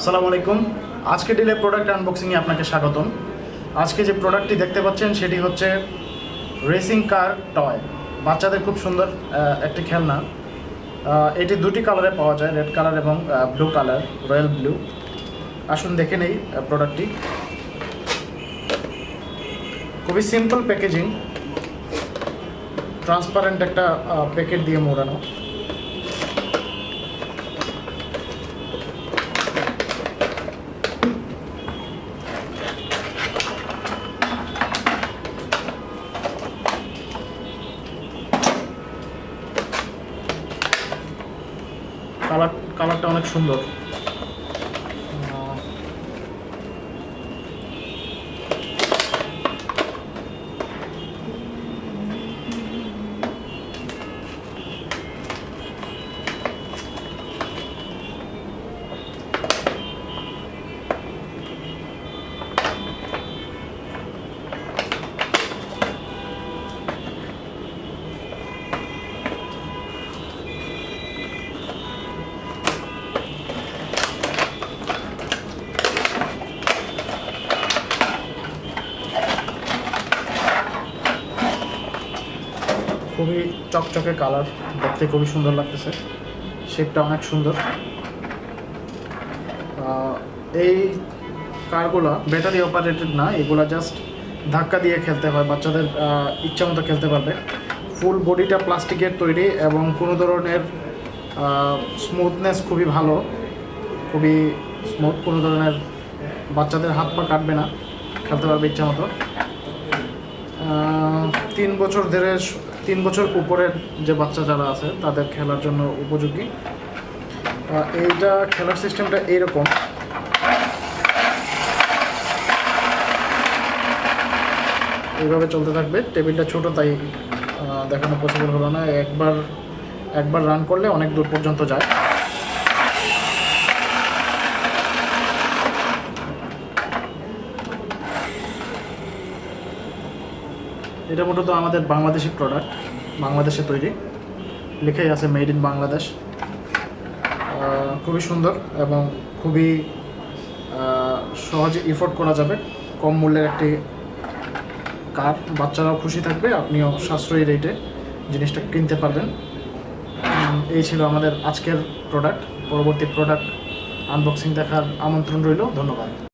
আসসালামু আলাইকুম। আজকে ডিলে প্রোডাক্ট আনবক্সিংয়ে আপনাকে স্বাগতম। আজকে যে প্রোডাক্টটি দেখতে পাচ্ছেন সেটি হচ্ছে রেসিং কার টয়। বাচ্চাদের খুব সুন্দর একটি খেলনা। এটি দুটি কালারে পাওয়া যায়, রেড কালার এবং ব্লু কালার, রয়্যাল ব্লু। আসুন দেখে নেই প্রোডাক্টটি। খুবই সিম্পল প্যাকেজিং, ট্রান্সপারেন্ট একটা প্যাকেট দিয়ে মোড়ানো। কালারটা অনেক সুন্দর। খুবই চকচকে কালার, দেখতে খুবই সুন্দর লাগতেছে। শেপটা অনেক সুন্দর। এই কারগুলো ব্যাটারি অপারেটেড না, এগুলো জাস্ট ধাক্কা দিয়ে খেলতে হয়, বাচ্চাদের ইচ্ছা মতো খেলতে পারবে। ফুল বডিটা প্লাস্টিকের তৈরি এবং কোনো ধরনের স্মুথনেস খুবই ভালো, খুবই স্মুথ। কোনো ধরনের বাচ্চাদের হাত পা কাটবে না, খেলতে পারবে ইচ্ছা মতো। 3 বছর উপরের যে বাচ্চা যারা আছে তাদের খেলার জন্য উপযোগী। এইটা খেলার সিস্টেমটা এইরকম। এইভাবে চলতে থাকবে। টেবিলটা ছোট, তাই দেখানো পসিবল হলো না। একবার রান করলে অনেক দূর পর্যন্ত যায়। এটা মূলত আমাদের বাংলাদেশি প্রোডাক্ট, বাংলাদেশে তৈরি, লেখাই আছে মেড ইন বাংলাদেশ। খুবই সুন্দর এবং খুবই সহজে এফোর্ড করা যাবে। কম মূল্যের একটি কার, বাচ্চারাও খুশি থাকবে, আপনিও সাশ্রয়ী রেটে জিনিসটা কিনতে পারবেন। এই ছিল আমাদের আজকের প্রোডাক্ট। পরবর্তী প্রোডাক্ট আনবক্সিং দেখার আমন্ত্রণ রইল। ধন্যবাদ।